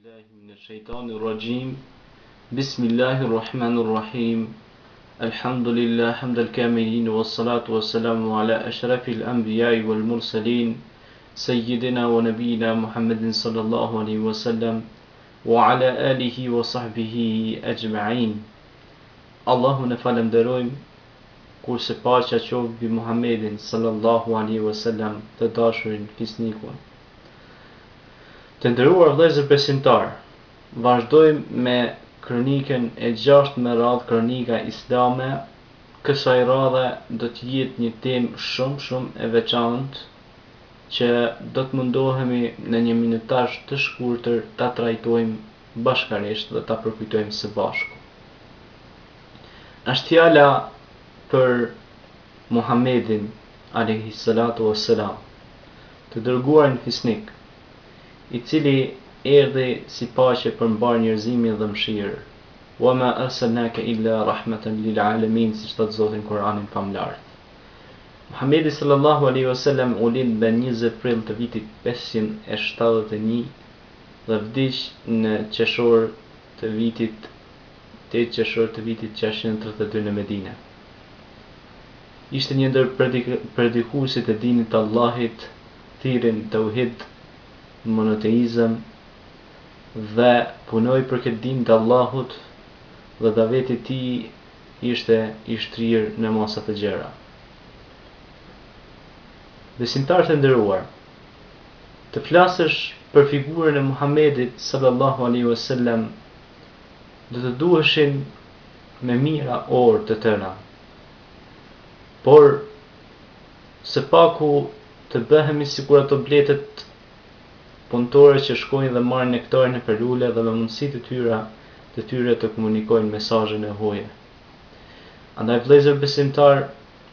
بالله من الشيطان الرجيم بسم الله الرحمن الرحيم الحمد لله حمد الكاملين والصلاة والسلام على أشرف الأنبياء والمرسلين سيدنا ونبينا محمد صلى الله عليه وسلم وعلى آله وصحبه أجمعين. Allahu në falenderojmë, kurse paqja qoftë mbi Muhammedin sallallahu alaihi wasallam, të dashurin fisnikun. Të nderuar vëllezër besimtar, vazhdojmë me kronikën e 6 me radhë, kronika islame. Kësaj radhe do të jetë një temë shumë e veçantë që do të mundohemi në një minutazh të shkurtër ta trajtojmë bashkërisht dhe ta përkujtojmë së bashku. Është fjala për Muhammedin alayhi salatu wassalam, të dërguarin fisnik, i cili erdhi si paqe për mbar njerëzimin dhe mëshirë. Wa ma arsalnaka illa rahmatan lil alamin, siç thot Zoti në Kur'anin famlar. Muhammedi sallallahu alaihi wasallam u lind në 20 prill të vitit 571 dhe vdiq në qershor të vitit 8 qershor të vitit 632 në Medinë. Ishte një ndër predikuesit e dinit të Allahit, thirrën tauhid, monoteizëm, dhe punoi për këtë din të Allahut, dhe daveti i tij ishte i shtrirë në masa të gjera. Besimtarë të nderuar, të flasësh për figurën e Muhammedit sallallahu alaihi wasallam do të duheshin me mira orë të tëra, por së paku të bëhemi sikur ato bletët punëtore që shkojnë dhe marrin nektarin e perule dhe me mundësi të tyre të komunikojnë mesazhin e hoje. Andaj vëllezër besimtar,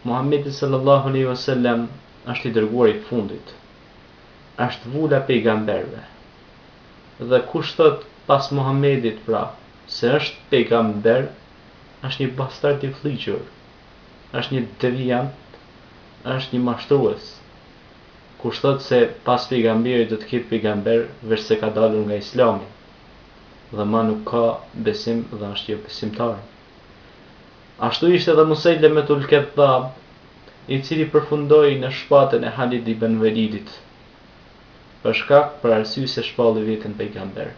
Muhammedi sallallahu alaihi wasallam është i dërguari i fundit. Është vula pejgamberëve. Dhe kush thot pas Muhammedit pra se është pejgamber, është një bastard i fllihur, është një devijant, është një mashtrues. Kush thot se pas pejgamberit do të ketë pejgamber, veç se ka dalur nga Islami, dhe ma nuk ka besim dhe është jo besimtar. Ashtu ishte edhe Musejlemetul Kedhab, i cili përfundoi në shpatën e Halid ibn Velidit, për arsye se shpalli veten pejgamber.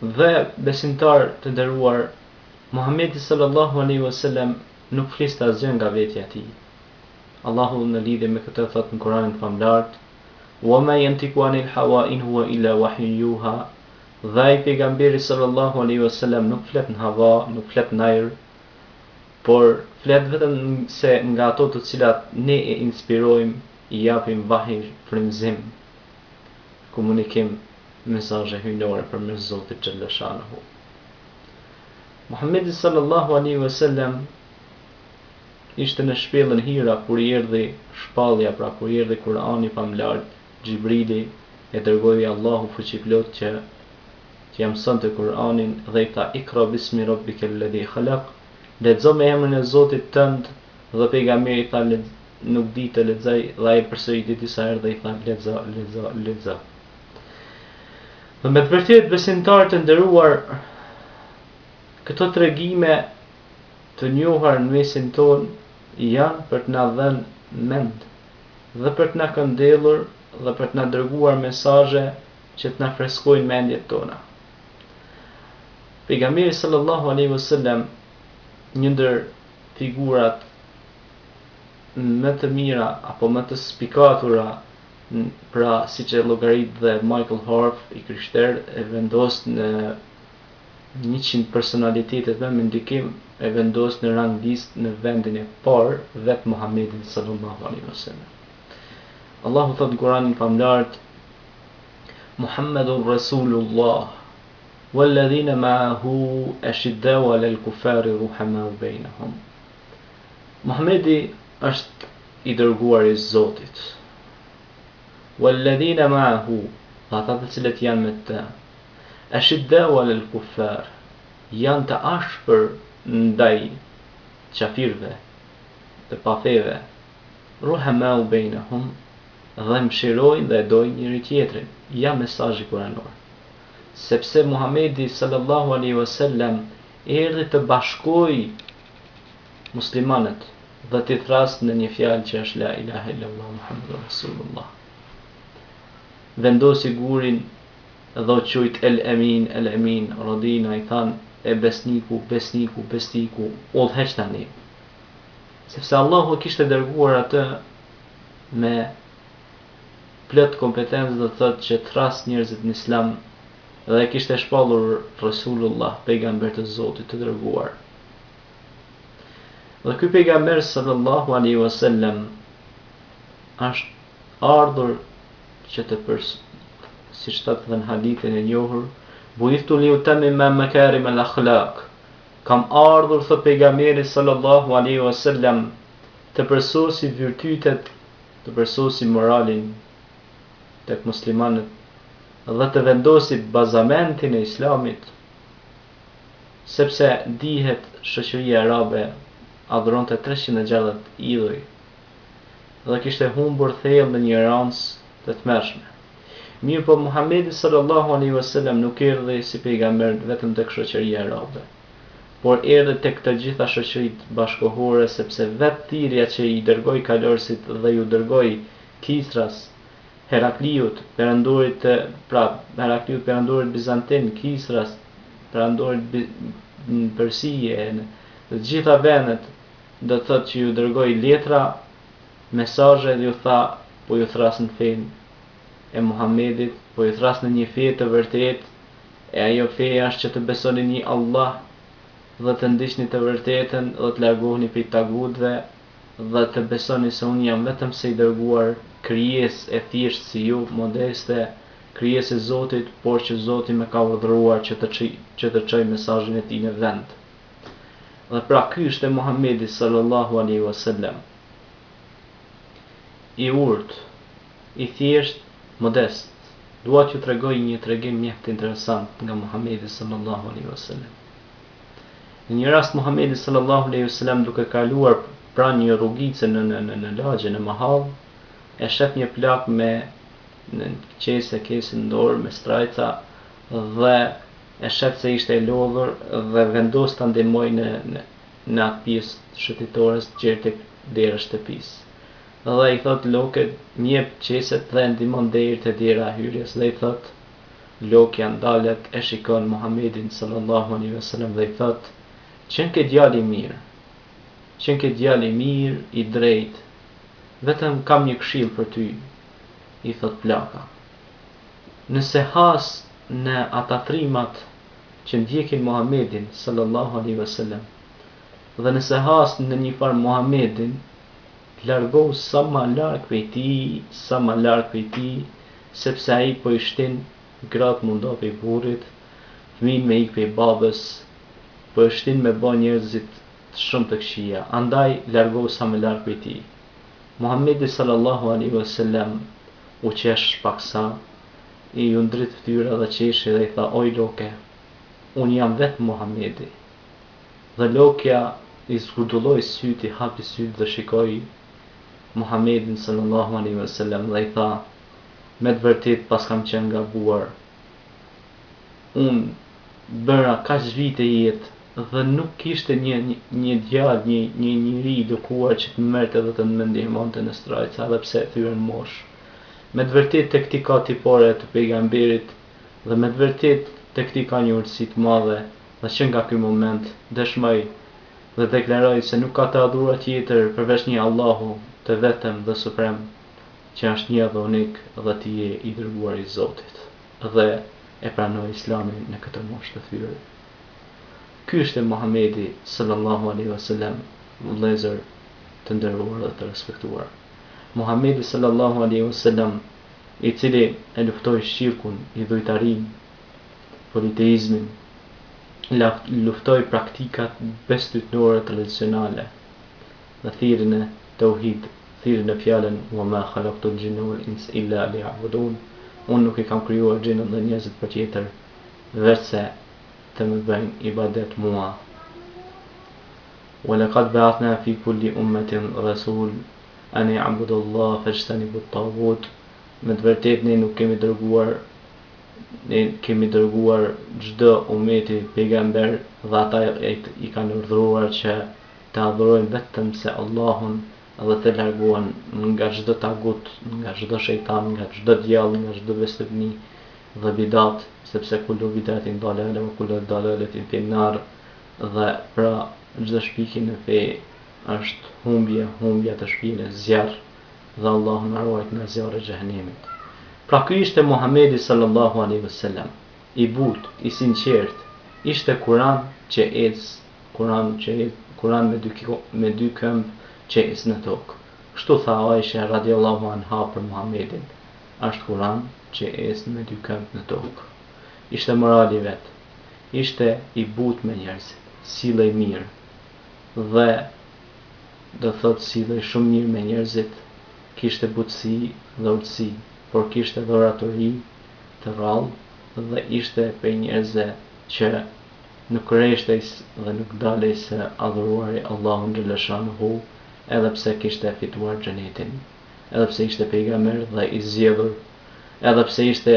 Dhe besimtar të nderuar, Muhammedi sallallahu alaihi wasallam nuk fliste asgjë nga vetja e tij. Allahu në lidhje me këtë thot në Kur'anin famlar: "Wa ma yantiqu anil hawa in huwa illa wahyun yuha." Dhe ai pejgamberi sallallahu alaihi wasallam nuk flet në hava, nuk flet në ajër, por flet vetëm se nga ato të cilat ne e inspirojmë, i japim vahi, frymëzim, komunikim, mesazhe hyjnore përmes Zotit xhallashahu. Muhammedi sallallahu alaihi wasallam ishte në shpellën Hira kur i erdhi shpallja, pra kur i erdhi Kur'ani famlar, Xhibrili e dërgoi Allahu fuqiplot që ja mësonte Kur'anin dhe i tha: "Ikra bismi rabbikal ladhi khalaq." Lexo me emrin e Zotit tënd, dhe pejgamberi tha: "Nuk di të lexoj", dhe ai përsëriti disa herë dhe i tha: "Lexo." Dhe me të vërtetë besimtarë të nderuar, këto tregime të njohura në mesin ton janë për të na dhënë mend dhe për të na këndellur dhe për të na dërguar mesazhe që të na freskojnë mendjet tona. Pejgamberi sallallahu alaihi wasallam, një ndër figurat më të mira apo më të spikatura, pra siç e llogarit dhe Michael Hart, i krishterë, e vendos në 100 personalitetet me ndikim, e vendos në rang listë në vendin e parë vetë Muhammedin sallallahu alaihi wasallam. Allahu thot në Kur'anin famlar: "Muhammadur Rasulullah walladhina ma'ahu ashiddau 'alal kuffari ruhamau bainahum." Muhammedi është i dërguari i Zotit. Walladhina ma'ahu, ata të cilët janë me të, ashiddau 'alal kuffar, janë të ashpër ndaj qafirëve, të pafeve, ruhamau bainahum, dhe mëshirojnë dhe dojnë njëri tjetrin. Ja mesazhi kuranor. Sepse Muhamedi sallallahu alaihi wasallam erdhi të bashkoj muslimanët dhe t'i thrasë në një fjalë që është la ilaha illallah Muhammedur Rasulullah. Vendosi gurin dhe u quajt el emin, rodina, i than e besniku, udhëheq tani. Sepse Allahu kishte dërguar atë me plot kompetencë, do të thotë që thras njerëzit në islam, dhe kishte shpallur Rasulullah, pejgamber të Zotit të dërguar. Dhe ky pejgamber sallallahu alaihi wasallam është ardhur që të siç thotë në hadithin e njohur, buithtu li utammima makarim al akhlaq. Kam ardhur, thot pejgamberi sallallahu alaihi wasallam, të përsosi virtytet, të përsosi moralin tek muslimanët dhe të vendosi bazamentin e islamit, sepse dihet shoqëria arabe adhuronte 300 gjallët idhuj dhe kishte humbur thellë në një rancë të tmerrshme. Mirë po Muhamedi sallallahu alaihi wasallam nuk erdhi si pejgamber vetëm tek shoqëria arabe, por erdhi tek të gjitha shoqëritë bashkohore, sepse vetë thirrja që i dërgoi kalorësit dhe ju dërgoi Kisras, Herakliut, perandorit bizantin, Kisras, perandorit Persije, dhe gjitha vendet, do të thotë që ju dërgoi letra, mesazhe dhe ju tha, po ju thras në fen e Muhamedit, po ju thras në një fe të vërtet, e ajo feja është që të besoni një Allah dhe të ndiqni të vërtetën dhe të largoheni prej tagutëve dhe të besoni se unë jam vetëm se i dërguar krijesë e thjeshtë si ju, modeste, krijesë e Zotit, por që Zoti më ka urdhëruar që të çoj mesazhin e tij në vend. Dhe pra ky është Muhamedi sallallahu alaihi wasallam, i urtë, i thjesht, modest. Dua t'ju tregoj një tregim mjaft interesant nga Muhamedi sallallahu alaihi wasallam. Në një rast Muhamedi sallallahu alaihi wasallam, duke kaluar pranë një rrugice në lagje në mahall, e shef një plak me në kesin dorë me strajca dhe e shef se ishte e lodhur dhe vendos ta ndihmoj në atë pjesë shëtitore që është tek dera e shtëpisë. Dhe i thot loket, mjep qeset dhe ndihmon deri te dera e hyrjes, dhe i thot lokja ndalet, e shikon Muhamedin sallallahu alaihi wasallam dhe i thot, qenë ke djali mirë, qenë ke djali mirë, i drejt, vetëm kam një këshill për ty, i thot plaka. Nëse has në ata trimat që ndjekin Muhamedin sallallahu alaihi wasallam, dhe nëse has në një farë Muhamedin, largohu sa më larg prej tij, sepse ai po i shtin gratë mundo prej burrit, fëmijën me ik prej babës, po i shtin me bë njerëzit shumë të këqija, andaj largohu sa më larg prej tij. Muhamedi sallallahu alaihi wasallam u qesh paksa, i u ndrit fytyra dhe qeshi dhe i tha, oj loke, unë jam vetë Muhamedi. Dhe lokja i zgudulloi syt, i hapi syt dhe shikoi Muhamedin sallallahu alaihi wasallam dhe i tha, me të vërtet pas kam qenë gabuar. Unë bëra kaq vite jetë dhe nuk kishte një djalë, një njeri i dukuar që të merrte dhe të më ndihmonte në strajca, edhe pse thyen mosh. Me të vërtet tek ti ka tipore të pejgamberit dhe me të vërtet tek ti ka një urtësi të madhe, dhe që nga ky moment dëshmoj dhe deklaroj se nuk ka të adhuruar tjetër përveç një Allahu të vetëm dhe suprem, që është një dhe unik dhe ti je i dërguar i Zotit, dhe e pranoj Islamin në këtë moshë të thyrë. Ky është Muhamedi sallallahu alaihi wasallam, vëllezër të nderuar dhe të respektuar. Muhamedi sallallahu alaihi wasallam, i cili e luftoi shirkun, idhujtarin, politeizmin, luftoi praktikat bestytnore tradicionale dhe thirrjen e tauhid, thirrjen e fjalën wa ma khalaqtul jinna wal insa illa liya'budun. Unë nuk i kam krijuar xhinët dhe njerëzit për tjetër, vetëse të më bëjnë ibadet mua. Wa laqad ba'athna fi kulli ummatin rasul, ani abudullah fajtanibu at-taghut. Me të vërtetë ne nuk kemi dërguar, ne kemi dërguar çdo umeti pejgamber dhe ata i kanë urdhëruar që të adhurojnë vetëm se Allahun dhe të largohen nga çdo tagut, nga çdo shejtan, nga çdo djall, nga çdo bestëpni dhe bidat, sepse kullu bidatin dalale wa kullu dalaletin fi nar, dhe pra çdo shpikje në fe është humbje të shpinës zjarr, dhe Allahu na ruaj nga zjarri i xhehenemit. Pra ky ishte Muhamedi sallallahu alaihi wasallam, i but, i sinqert, ishte Kur'an që ec, Kur'an me dy këmbë që ec në tokë. Kështu tha Aisha radiallahu anha për Muhamedin, është Kur'an që ec me dy këmbë në tokë. Ishte morali vet, ishte i but me njerëzit, sillej mirë, dhe do thot sillej shumë mirë me njerëzit, kishte butësi dhe urtësi, por kishte edhe oratori të rrallë dhe ishte prej njerëzve që nuk rreshtej dhe nuk dalej se adhuruari Allahun xhaleshanuhu, edhe pse kishte fituar xhenetin, edhe pse ishte pejgamber dhe i zgjedhur, edhe pse ishte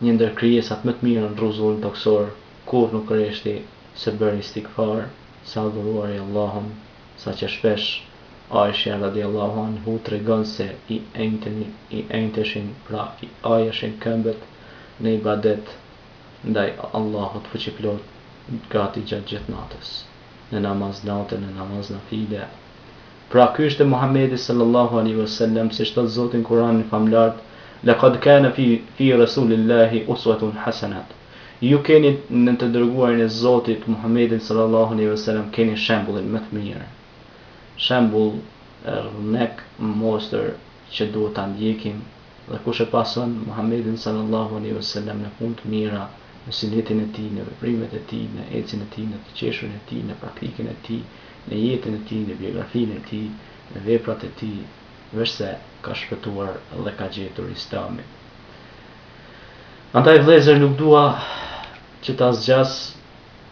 një ndër krijesat më të mira në rrezullin toksor, kur nuk rreshti se bëri istighfar, se adhuruari Allahun, saqë shpesh Aisha radiallahu anhu tregon se i enteshin, pra i ajeshin këmbët në ibadet ndaj Allahut fuqiplot gati gjatë gjithë natës, në namaz natë, në namaz nafile. Pra ky ishte Muhamedi sallallahu alaihi wasallam, si thot Zoti në Kur'anin famlar, laqad kana fi rasulillahi uswatun hasanat. Ju keni në të dërguarin e Zotit Muhammedin sallallahu alaihi wasallam keni shembullin më të mirë. Shembull rnek mostër që duhet ta ndjekim, dhe kush e pason Muhammedin sallallahu alaihi wasallam në punë të mira, në sinetin e tij, në veprimet e tij, në ecjen e tij, në të qeshjen e tij, në praktikën e tij, në jetën e tij, në biografinë e tij, në veprat e tij, vërse ka shpëtuar dhe ka gjetur Islamin. Andaj vëllezër, nuk dua që ta zgjas.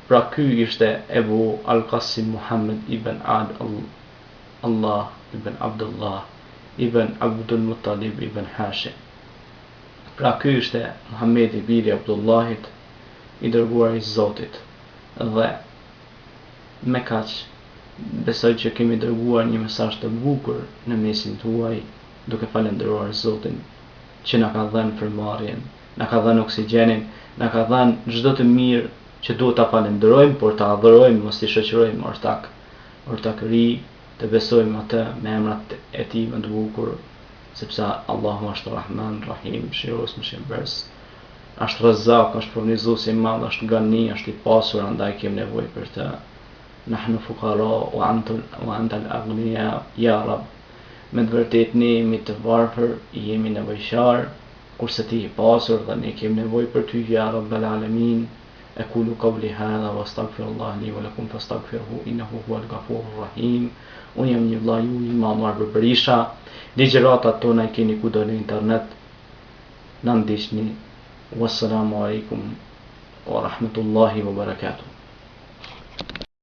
Pra ky ishte Ebu Al-Qasim Muhammad ibn Allah ibn Abdullah ibn Abdul Muttalib ibn Hashim. Pra ky ishte Muhammedi biri Abdullahit, i dërguar i Zotit, dhe me kaq besoj që kemi dërguar një mesazh të bukur në mesin tuaj, duke falendëruar Zotin që na ka dhënë frymëmarrjen, na ka dhënë oksigjenin, na ka dhënë çdo të mirë që duhet ta falenderojmë, por ta adhurojmë, mos i shoqërojmë ortakëri, të besojmë atë me emrat e tij më të bukur, sepse Allahu është Rahman, Rahim, Shiros, Mëshirbes, është Razzaq, është furnizues i madh, është Gani, është i pasur, andaj kemi nevojë për të. Nahnu fuqara wa anta al-aghniya ya Rabb. Me të vërtetë ne jemi të varfër, jemi nevojshar, kurse ti i pasur dhe ne kemi nevojë për ty, ya Rabbal alamin. أقول قولي هذا واستغفر الله لي ولكم فاستغفروه إنه هو الغفور الرحيم. Unë jam një vllai i Imam Arbër Berisha. Ligjëratat tona i keni kudo në internet. Na ndiqni. Wassalamu alaikum wa rahmatullahi wa barakatuh.